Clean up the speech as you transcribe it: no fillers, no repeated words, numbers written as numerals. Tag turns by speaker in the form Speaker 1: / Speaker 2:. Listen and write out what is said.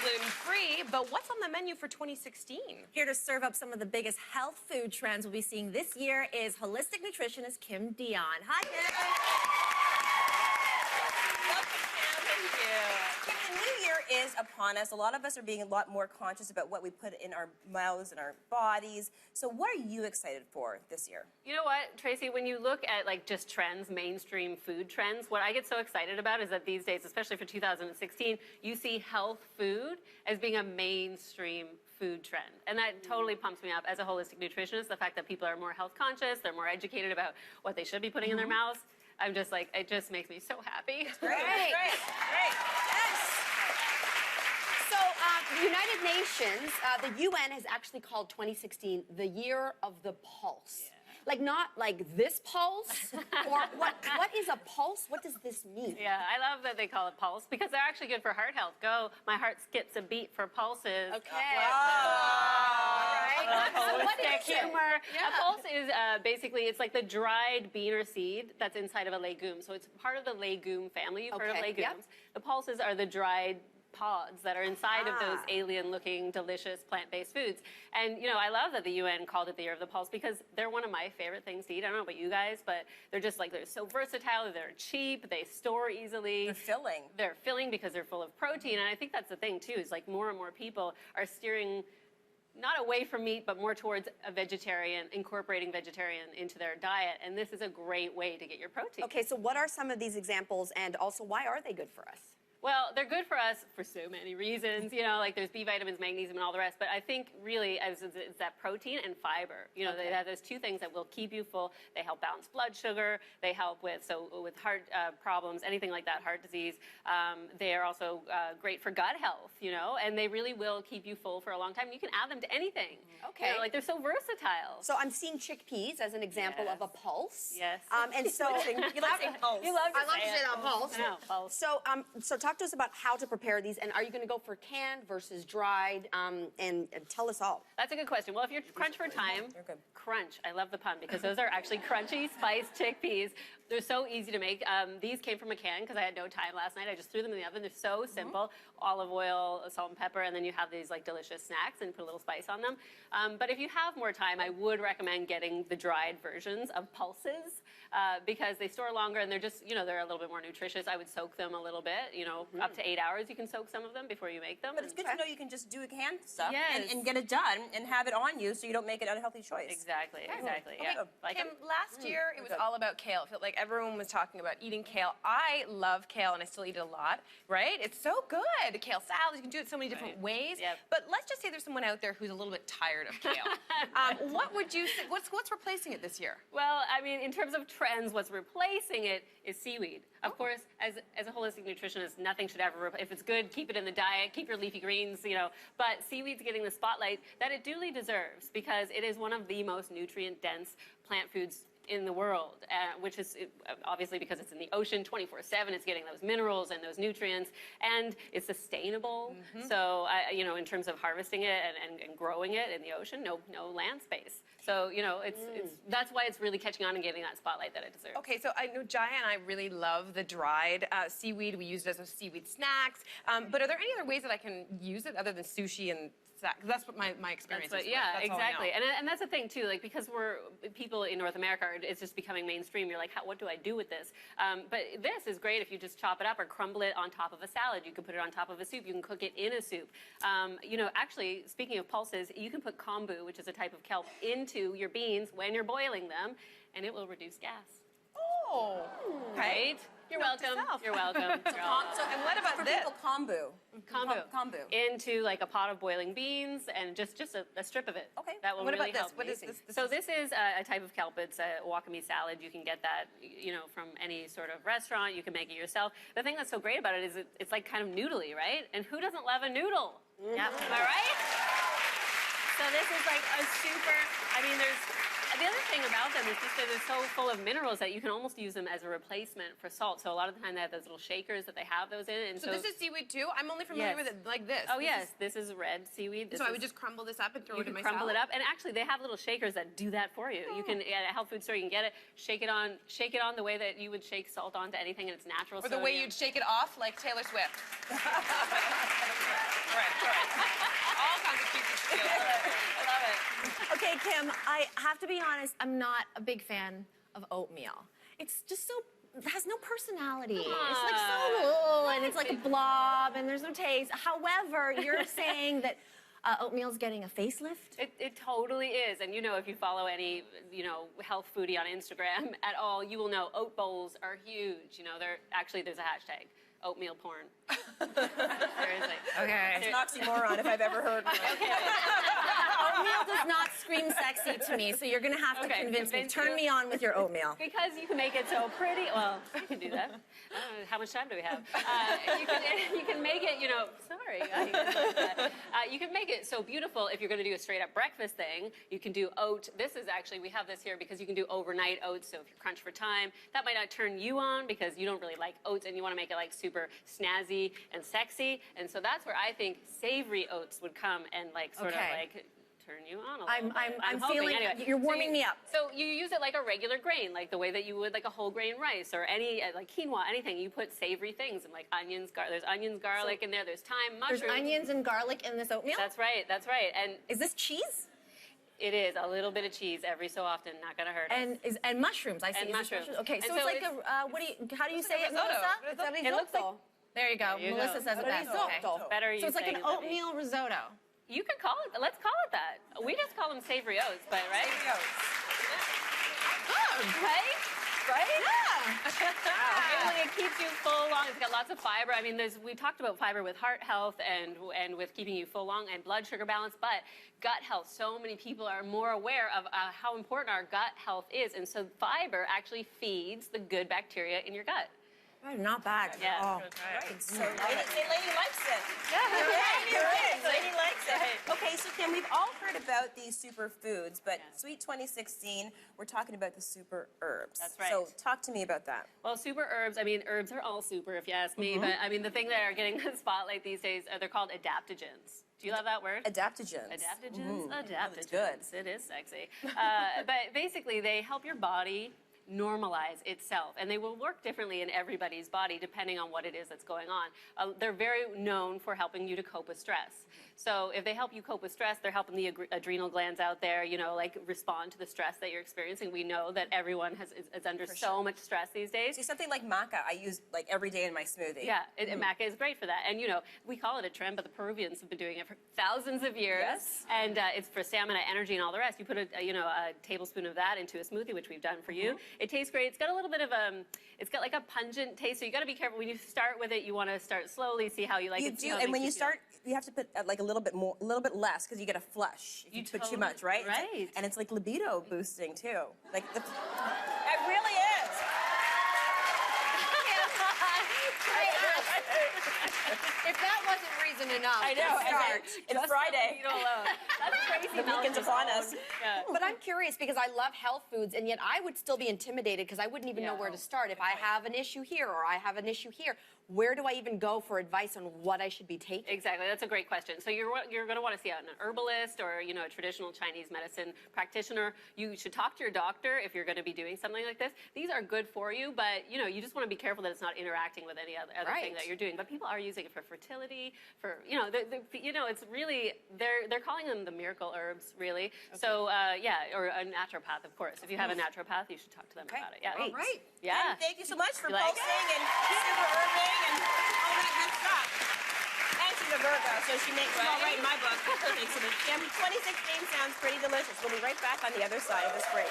Speaker 1: gluten-free, but what's on the menu for 2016?
Speaker 2: Here to serve up some of the biggest health food trends we'll be seeing this year is holistic nutritionist Kim Dion. Hi, Kim.
Speaker 3: Kim, the new year is upon us. A lot of us are being a lot more conscious about what we put in our mouths and our bodies. So what are you excited for this year?
Speaker 4: You know what, Tracy, when you look at like just trends, mainstream food trends, what I get so excited about is that these days, especially for 2016, you see health food as being a mainstream food trend. And that totally pumps me up as a holistic nutritionist, the fact that people are more health conscious, they're more educated about what they should be putting in their mouths. I'm just like, it just makes me so happy.
Speaker 2: Great.
Speaker 3: Great.
Speaker 2: Yes.
Speaker 5: So, the United Nations, the UN has actually called 2016 the year of the pulse. Yeah. Like, not like this pulse, or what is a pulse? What does this mean?
Speaker 4: Yeah, I love that they call it pulse because they're actually good for heart health. Go, my heart skips a beat for pulses.
Speaker 5: Okay.
Speaker 4: So what is humor. Yeah. A pulse is basically, it's like the dried bean or seed that's inside of a legume. So it's part of the legume family. You've heard of legumes. Yep. The pulses are the dried pods that are inside of those alien-looking, delicious plant-based foods. And, you know, I love that the UN called it the year of the pulse because they're one of my favorite things to eat. I don't know about you guys, but they're just like, they're so versatile, they're cheap, they store easily.
Speaker 3: They're filling.
Speaker 4: They're filling because they're full of protein. And I think that's the thing, too, is like more and more people are steering not away from meat, but more towards a vegetarian, incorporating vegetarian into their diet. And this is a great way to get your protein.
Speaker 5: Okay, so what are some of these examples, and also why are they good for us?
Speaker 4: Well, they're good for us for so many reasons, you know, like there's B vitamins, magnesium, and all the rest. But I think really it's that protein and fiber. You know, they have those two things that will keep you full. They help balance blood sugar. They help with heart problems, anything like that, heart disease. They are also great for gut health, you know, and they really will keep you full for a long time. You can add them to anything.
Speaker 5: Okay.
Speaker 4: You know, like they're so versatile.
Speaker 5: So I'm seeing chickpeas as an example of a pulse.
Speaker 4: Yes.
Speaker 5: And so
Speaker 3: You like saying pulse.
Speaker 4: You love to
Speaker 5: I love to say that pulse.
Speaker 4: I know, pulse.
Speaker 5: So talk to us about how to prepare these, and are you going to go for canned versus dried? And tell us all.
Speaker 4: That's a good question. Well, if you're crunch for time, crunch. I love the pun because those are actually crunchy spiced chickpeas. They're so easy to make. These came from a can because I had no time last night. I just threw them in the oven. They're so simple. Olive oil, salt and pepper, and then you have these like delicious snacks and put a little spice on them. But if you have more time, I would recommend getting the dried versions of pulses because they store longer and they're just, you know, they're a little bit more nutritious. I would soak them a little bit, you know, up to 8 hours you can soak some of them before you make them.
Speaker 3: But it's good to know you can just do a canned stuff
Speaker 4: Yes.
Speaker 3: and get it done and have it on you so you don't make an unhealthy choice.
Speaker 4: Exactly, exactly.
Speaker 1: Okay,
Speaker 4: Yeah. Like
Speaker 1: Kim, last year it was all about kale. It felt like everyone was talking about eating kale. I love kale and I still eat it a lot, right? It's so good. Kale salad, you can do it so many different ways.
Speaker 4: Yep.
Speaker 1: But let's just say there's someone out there who's a little bit tired of kale. What would you say, what's replacing it this year?
Speaker 4: Well, I mean, in terms of trends, what's replacing it is seaweed. Of course, as a holistic nutritionist, nothing should ever if it's good, keep it in the diet, keep your leafy greens, you know. But seaweed's getting the spotlight that it duly deserves because it is one of the most nutrient-dense plant foods in the world, which is obviously because it's in the ocean 24/7. It's getting those minerals and those nutrients, and it's sustainable. So, you know, in terms of harvesting it and growing it in the ocean, no land space. So, you know, that's why it's really catching on and getting that spotlight that it deserves.
Speaker 1: Okay, so I know Jaya and I really love the dried seaweed. We use it as seaweed snacks. But are there any other ways that I can use it other than sushi and because that's what my experience is.
Speaker 4: Yeah,
Speaker 1: that's
Speaker 4: exactly. And that's the thing, too. Like, because people in North America, it's just becoming mainstream. You're like, what do I do with this? But this is great if you just chop it up or crumble it on top of a salad. You can put it on top of a soup. You can cook it in a soup. You know, actually, speaking of pulses, you can put kombu, which is a type of kelp, into your beans when you're boiling them, and it will reduce gas.
Speaker 1: Oh,
Speaker 4: right? You're welcome. You're welcome.
Speaker 3: So, and what about this? Kombu. Kombu.
Speaker 4: Into like a pot of boiling beans and just a strip of it.
Speaker 3: Okay.
Speaker 4: That will
Speaker 1: What
Speaker 4: really
Speaker 1: about
Speaker 4: help.
Speaker 1: this? What is this?
Speaker 4: So this is a type of kelp. It's a wakame salad. You can get that, you know, from any sort of restaurant. You can make it yourself. The thing that's so great about it is it's like kind of noodly, right? And who doesn't love a noodle? Yeah. Am I right? So this is like a super, I mean, the other thing about them is just that they're so full of minerals that you can almost use them as a replacement for salt. So a lot of the time they have those little shakers that they have those in. And
Speaker 1: So this is seaweed too? I'm only familiar
Speaker 4: Yes.
Speaker 1: with it like this.
Speaker 4: Oh, yes. This is red seaweed. This
Speaker 1: So I
Speaker 4: is-
Speaker 1: would just crumble this up and throw
Speaker 4: You
Speaker 1: it in
Speaker 4: can
Speaker 1: my
Speaker 4: crumble
Speaker 1: salad?
Speaker 4: it up, and actually they have little shakers that do that for you. You can at a health food store, you can get it, shake it on the way that you would shake salt onto anything, and it's natural.
Speaker 1: Or the way you'd shake it off like Taylor Swift. Right. All kinds of cute skills.
Speaker 4: I love it.
Speaker 2: Okay, Kim, I have to be honest, I'm not a big fan of oatmeal. It's just so, it has no personality. It's like so, and it's like a blob, and there's no taste. However, you're saying that oatmeal's getting a facelift?
Speaker 4: It totally is, and if you follow any health foodie on Instagram at all, you will know oat bowls are huge. There's a hashtag. Oatmeal porn. Seriously.
Speaker 1: Okay.
Speaker 3: It's an oxymoron if I've ever heard one.
Speaker 2: Oatmeal does not scream sexy to me, so you're gonna have to
Speaker 4: Okay,
Speaker 2: convince me.
Speaker 4: convince
Speaker 2: Turn
Speaker 4: you.
Speaker 2: me on with your oatmeal.
Speaker 4: Because you can make it so pretty. Well, you can do that. How much time do we have? You can make it, sorry. You can make it so beautiful if you're going to do a straight up breakfast thing. You can do oat. This is actually, we have this here because you can do overnight oats. So if you crunch for time, that might not turn you on because you don't really like oats and you want to make it like super snazzy and sexy. And so that's where I think savory oats would come and sort of turn you on a little bit.
Speaker 2: I'm
Speaker 4: hoping.
Speaker 2: feeling,
Speaker 4: Anyway,
Speaker 2: you're warming me up.
Speaker 4: So you use it like a regular grain, like the way that you would like a whole grain rice or any like quinoa, anything. You put savory things and like onions, there's onions, garlic in there. There's thyme, mushrooms.
Speaker 2: There's onions and garlic in this oatmeal?
Speaker 4: That's right. And
Speaker 2: Is this cheese?
Speaker 4: it is a little bit of cheese every so often, not gonna hurt us.
Speaker 2: And mushrooms, I see.
Speaker 4: And
Speaker 2: Is this
Speaker 4: mushrooms.
Speaker 2: Okay, so
Speaker 4: And
Speaker 2: it's
Speaker 4: so
Speaker 2: like
Speaker 4: it's-
Speaker 2: how do you say it,
Speaker 1: risotto.
Speaker 2: Melissa?
Speaker 4: It looks like
Speaker 2: There you go.
Speaker 4: There you
Speaker 2: Melissa
Speaker 4: go.
Speaker 2: says it best. Okay.
Speaker 4: better you
Speaker 2: So it's like
Speaker 4: saying
Speaker 2: an
Speaker 4: it than me.
Speaker 2: oatmeal risotto.
Speaker 4: You could call it, let's call it that. We just call them savory oats, but right? Right? Yeah. It keeps you full long. It's got lots of fiber. I mean, we talked about fiber with heart health and with keeping you full long and blood sugar balance, but gut health. So many people are more aware of how important our gut health is, and so fiber actually feeds the good bacteria in your gut.
Speaker 2: Not bad.
Speaker 4: Yeah.
Speaker 2: Oh.
Speaker 3: So Lady likes it. Yeah, Lady likes it. Okay, so Kim, we've all heard about these superfoods, but Sweet 2016, we're talking about the super herbs.
Speaker 4: That's right.
Speaker 3: So talk to me about that.
Speaker 4: Well, super herbs, I mean, herbs are all super if you ask me, but I mean, the thing that are getting the spotlight these days, they're called adaptogens. Do you love that word?
Speaker 3: Adaptogens.
Speaker 4: Adaptogens? Adaptogens.
Speaker 3: That's good.
Speaker 4: It is sexy. But basically, they help your body normalize itself, and they will work differently in everybody's body depending on what it is that's going on. They're very known for helping you to cope with stress. So if they help you cope with stress, they're helping the adrenal glands out there, respond to the stress that you're experiencing. We know that everyone is under so much stress these days.
Speaker 3: See, something like maca, I use like every day in my smoothie.
Speaker 4: Yeah, maca is great for that. And, we call it a trend, but the Peruvians have been doing it for thousands of years.
Speaker 3: Yes.
Speaker 4: And it's for stamina, energy, and all the rest. You put a tablespoon of that into a smoothie, which we've done for you. It tastes great. It's got a little bit of it's got like a pungent taste, so you got to be careful. When you start with it, you want to start slowly, see how you like
Speaker 3: You
Speaker 4: it.
Speaker 3: do, and when you start, you have to put like a little bit less, because you get a flush if you put too much, right?
Speaker 4: Right.
Speaker 3: And it's like libido boosting too. It really is.
Speaker 1: If that wasn't reason enough.
Speaker 3: I know.
Speaker 1: Start.
Speaker 3: It's Friday.
Speaker 4: That's crazy.
Speaker 3: The weekend's upon us.
Speaker 4: Yeah.
Speaker 5: But I'm curious because I love health foods, and yet I would still be intimidated because I wouldn't even know where to start. If I have an issue here or I have an issue here, where do I even go for advice on what I should be taking?
Speaker 4: Exactly, that's a great question. So you're going to want to see out an herbalist or a traditional Chinese medicine practitioner. You should talk to your doctor if you're going to be doing something like this. These are good for you, but you just want to be careful that it's not interacting with any other thing that you're doing. But people are using it for fertility, for it's really they're calling them the miracle herbs, really. Okay. So or a naturopath, of course. If you have a naturopath, you should talk to them about it. Yeah.
Speaker 1: All right.
Speaker 4: Yeah.
Speaker 3: And thank you so much for
Speaker 4: You like
Speaker 3: pulsing and super herbing and all that good stuff. And she's a Virgo, so she makes it all right in my book. Okay, so the Kim 2016 sounds pretty delicious. We'll be right back on the other side of this break.